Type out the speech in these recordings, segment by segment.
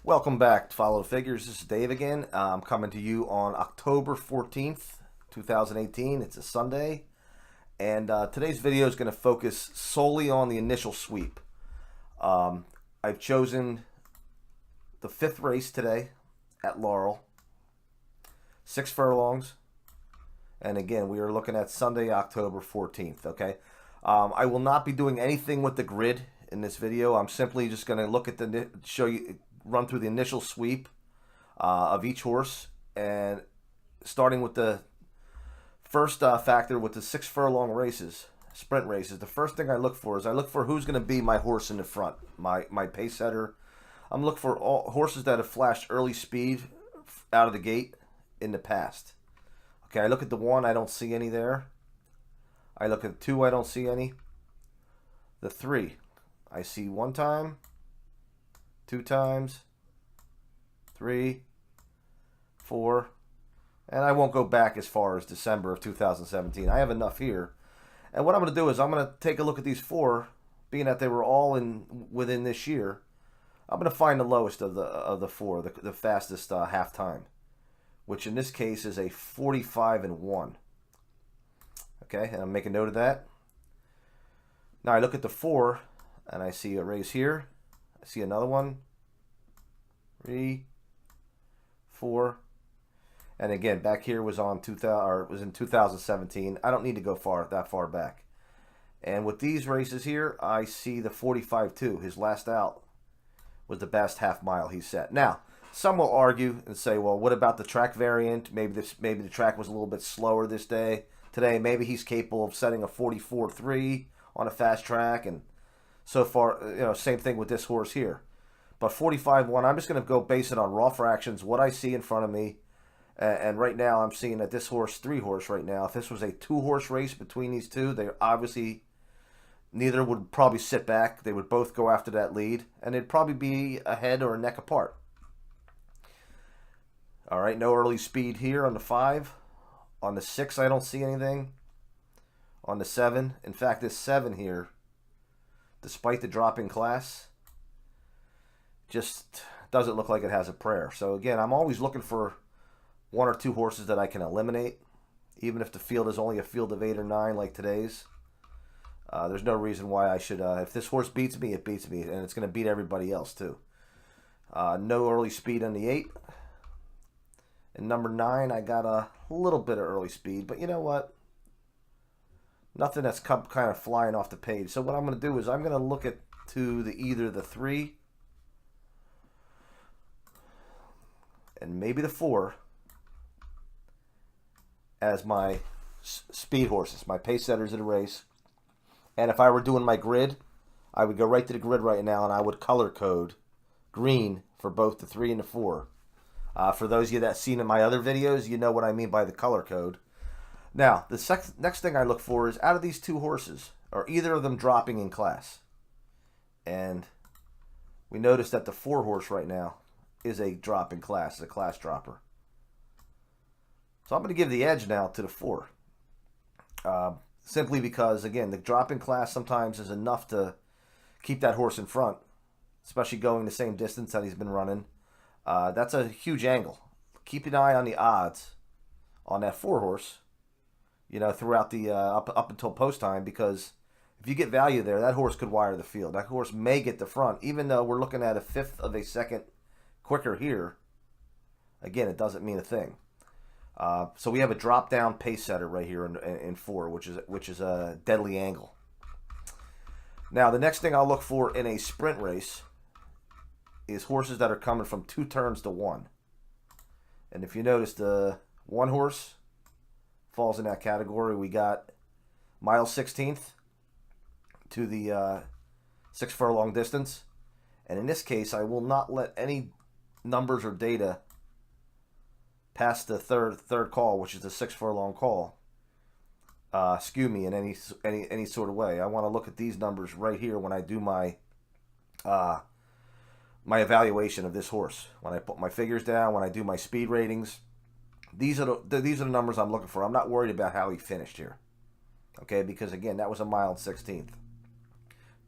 Welcome back to Follow the Figures. This is Dave again. I'm coming to you on October 14th, 2018. It's a Sunday. And today's video is going to focus solely on the initial sweep. I've chosen the 5th race today at Laurel. 6 furlongs. And again, we are looking at Sunday, October 14th, okay? I will not be doing anything with the grid in this video. I'm simply just going to look at run through the initial sweep of each horse, and starting with the first factor with the 6 furlong races, sprint races. The first thing I look for is who's going to be my horse in the front, my pace setter. I'm looking for all horses that have flashed early speed out of the gate in the past. Okay, I look at the 1, I don't see any there. I look at 2, I don't see any. The 3, I see 1 time, 2 times, 3, 4, and I won't go back as far as December of 2017. I have enough here. And what I'm going to do is I'm going to take a look at these 4, being that they were all within this year. I'm going to find the lowest of the 4, the fastest half time, which in this case is a 45-1. Okay, and I'm making note of that. Now I look at the 4, and I see a race here. I see another one. 3, 4, and again back here was on 2000, or was in 2017. I don't need to go that far back. And with these races here, I see the 45-2. His last out was the best half mile he set. Now, some will argue and say, well, what about the track variant? Maybe the track was a little bit slower today. Maybe he's capable of setting a 44-3 on a fast track, and so far, same thing with this horse here. But 45-1, I'm just going to go base it on raw fractions, what I see in front of me. And right now, I'm seeing that this horse, 3 horse right now, if this was a 2-horse race between these two, they obviously, neither would probably sit back. They would both go after that lead, and they'd probably be a head or a neck apart. All right, no early speed here on the 5. On the 6, I don't see anything. On the 7, in fact, this 7 here, despite the drop in class, just doesn't look like it has a prayer. So again, I'm always looking for 1 or 2 horses that I can eliminate, even if the field is only a field of 8 or 9 like today's. There's no reason why I should, if this horse beats me, it beats me, and it's going to beat everybody else too. No early speed on the 8. And number 9, I got a little bit of early speed, but you know what? Nothing that's kind of flying off the page. So what I'm going to do is I'm going to look at either the 3 and maybe the 4 as my speed horses, my pace setters of the race. And if I were doing my grid, I would go right to the grid right now, and I would color code green for both the 3 and the 4. For those of you that have seen in my other videos, you know what I mean by the color code. Now, the next thing I look for is out of these 2 horses, are either of them dropping in class? And we notice that the 4 horse right now is a drop in class, a class dropper. So I'm going to give the edge now to the 4. Simply because, again, the drop in class sometimes is enough to keep that horse in front, especially going the same distance that he's been running. That's a huge angle. Keep an eye on the odds on that 4 horse, throughout the up until post time, because if you get value there, that horse could wire the field. That horse may get the front, even though we're looking at a 1/5 of a second quicker here. Again, it doesn't mean a thing. So we have a drop down pace setter right here in 4, which is a deadly angle. Now the next thing I'll look for in a sprint race is horses that are coming from 2 turns to 1. And if you notice, the 1 horse falls in that category. We got mile 16th to the 6 furlong distance. And in this case, I will not let any numbers or data past the third call, which is the 6 furlong call, skew me in any sort of way. I want to look at these numbers right here when I do my my evaluation of this horse. When I put my figures down, when I do my speed ratings, these are the numbers I'm looking for. I'm not worried about how he finished here. Okay, because again, that was a mile and 16th.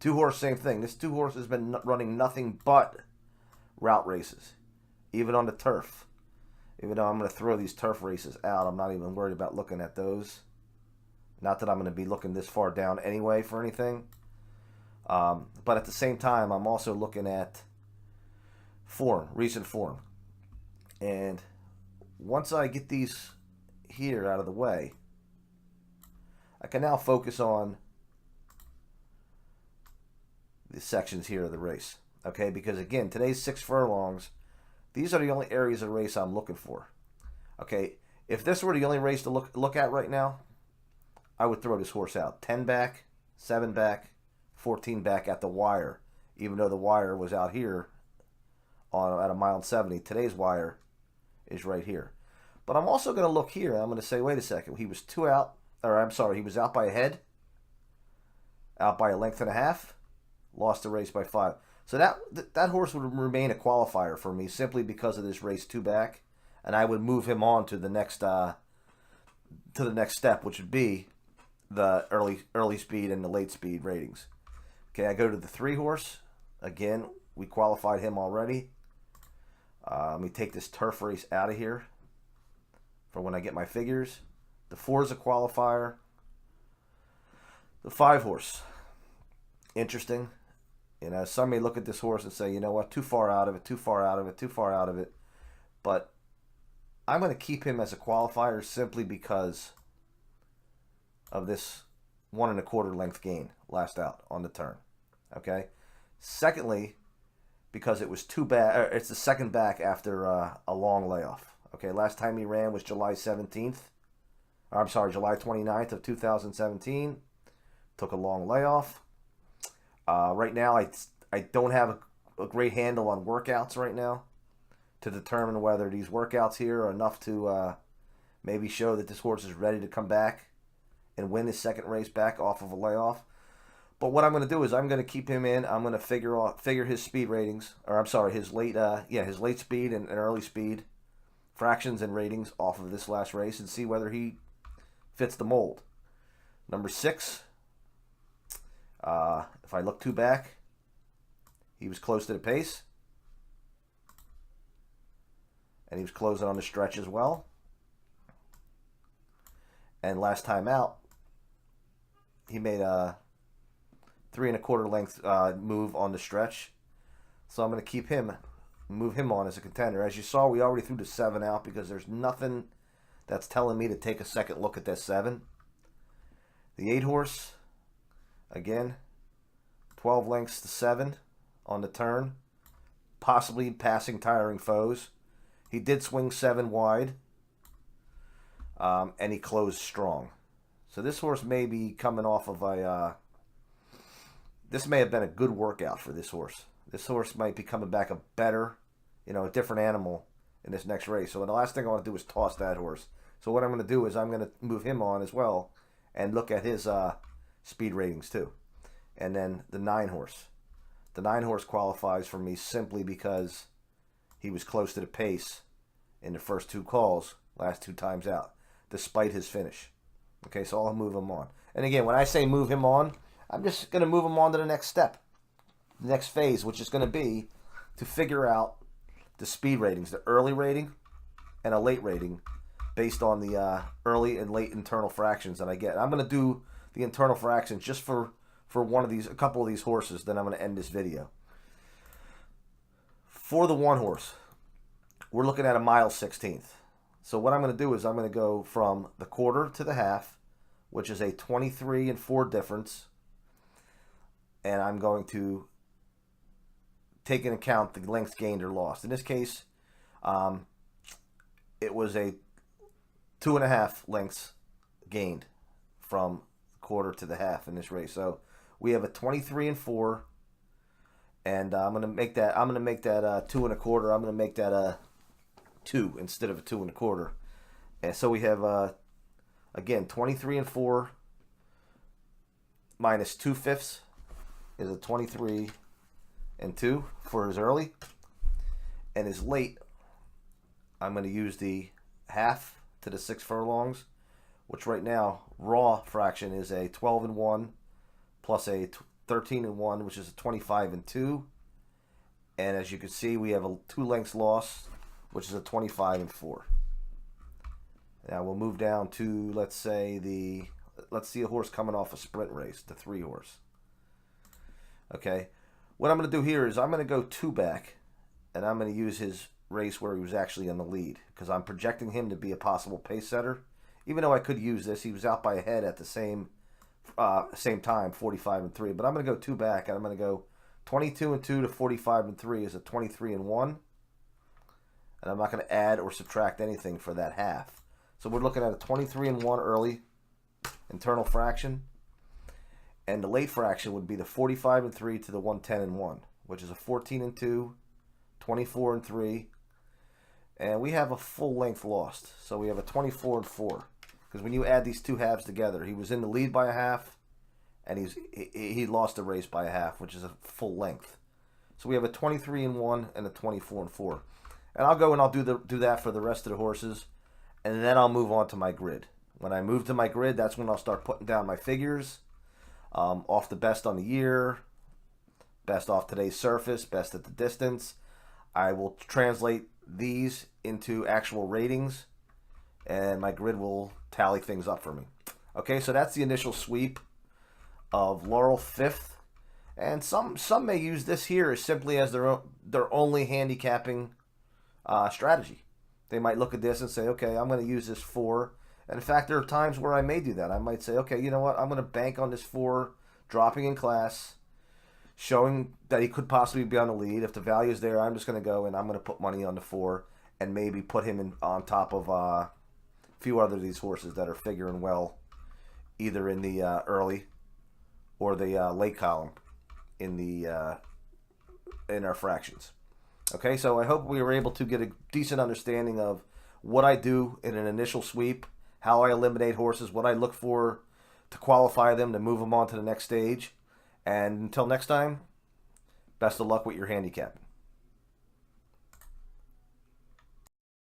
2 horse, same thing. This 2 horse has been running nothing but route races, even on the turf. Even though I'm going to throw these turf races out, I'm not even worried about looking at those. Not that I'm going to be looking this far down anyway for anything. But at the same time, I'm also looking at form, recent form. And once I get these here out of the way, I can now focus on the sections here of the race. Okay, because again, today's 6 furlongs, these are the only areas of the race I'm looking for. Okay, if this were the only race to look at right now, I would throw this horse out. 10 back, 7 back, 14 back at the wire. Even though the wire was out here at a mile and 70, today's wire is right here. But I'm also going to look here. I'm going to say, wait a second. He was 2 out, or I'm sorry, he was out by a head, out by a length and a half, lost the race by 5. So that horse would remain a qualifier for me simply because of this race 2 back, and I would move him on to the next step, which would be the early speed and the late speed ratings. Okay, I go to the 3 horse. Again, we qualified him already. Let me take this turf race out of here for when I get my figures. The 4 is a qualifier. The 5 horse, interesting. You know, some may look at this horse and say, you know what, too far out of it, too far out of it, too far out of it. But I'm going to keep him as a qualifier simply because of this 1 1/4 length gain last out on the turn. Okay. Secondly, because it was 2 back, it's the 2nd back after a long layoff. Okay. Last time he ran was July 29th of 2017. Took a long layoff. Right now, I don't have a great handle on workouts right now to determine whether these workouts here are enough to maybe show that this horse is ready to come back and win his 2nd race back off of a layoff. But what I'm going to do is I'm going to keep him in. I'm going to figure his speed ratings, or I'm sorry, his late speed and early speed fractions and ratings off of this last race and see whether he fits the mold. Number 6. If I look 2 back, he was close to the pace. And he was closing on the stretch as well. And last time out, he made a 3 1/4 length move on the stretch. So I'm going to move him on as a contender. As you saw, we already threw the 7 out because there's nothing that's telling me to take a second look at that 7. The 8 horse, again, 12 lengths to 7 on the turn, possibly passing tiring foes. He did swing 7 wide, and he closed strong. So this horse may be coming off of this may have been a good workout for this horse. This horse might be coming back a better, a different animal in this next race. So the last thing I want to do is toss that horse. So what I'm going to do is I'm going to move him on as well and look at his speed ratings too. And then the 9 horse. The 9 horse qualifies for me simply because he was close to the pace in the first 2 calls, last 2 times out, despite his finish. Okay, so I'll move him on. And again, when I say move him on, I'm just going to move him on to the next step, the next phase, which is going to be to figure out the speed ratings, the early rating and a late rating based on the early and late internal fractions that I get. I'm going to do the internal fractions just for a couple of these horses, then I'm going to end this video. For the 1 horse, we're looking at a mile 16th. So what I'm going to do is I'm going to go from the quarter to the half, which is a 23 and 4 difference. And I'm going to take into account the lengths gained or lost. In this case, it was a 2.5 lengths gained from quarter to the half in this race. So we have a 23 and 4, and I'm gonna make that 2 1/4. I'm gonna make that a 2 instead of a 2 1/4. And so we have again 23 and 4 minus 2/5 is a 23 and 2 for his early, and his late. I'm going to use the half to the 6 furlongs, which right now raw fraction is a 12 and 1 plus a 13 and 1, which is a 25 and 2, And as you can see, we have a 2 lengths loss, which is a 25 and 4. Now we'll move down to, let's see a horse coming off a sprint race, the 3 horse. Okay, what I'm going to do here is I'm going to go 2 back, and I'm going to use his race where he was actually in the lead, because I'm projecting him to be a possible pace setter. Even though I could use this, he was out by a head at the same time, 45 and 3. But I'm going to go 2 back, and I'm going to go 22 and 2 to 45 and 3 is a 23 and 1. And I'm not going to add or subtract anything for that half. So we're looking at a 23 and 1 early internal fraction. And the late fraction would be the 45 and 3 to the 110 and 1, which is a 14 and 2, 24 and 3. And we have a full length lost. So we have a 24 and 4. Because when you add these 2 halves together, he was in the lead by a half, and he lost the race by a half, which is a full length. So we have a 23 and 1 and a 24 and 4. And I'll go and I'll do that for the rest of the horses, and then I'll move on to my grid. When I move to my grid, that's when I'll start putting down my figures, off the best on the year, best off today's surface, best at the distance. I will translate these into actual ratings, and my grid will tally things up for me. Okay, so that's the initial sweep of Laurel 5th, and some may use this here as simply as their only handicapping strategy. They might look at this and say, okay, I'm going to use this 4. And in fact, there are times where I may do that. I might say, okay, you know what? I'm going to bank on this 4 dropping in class, showing that he could possibly be on the lead. If the value is there, I'm just going to go and I'm going to put money on the 4 and maybe put him on top of a few other of these horses that are figuring well, either in the early or the late column in our fractions. Okay, so I hope we were able to get a decent understanding of what I do in an initial sweep, how I eliminate horses, what I look for to qualify them, to move them on to the next stage. And until next time, best of luck with your handicapping.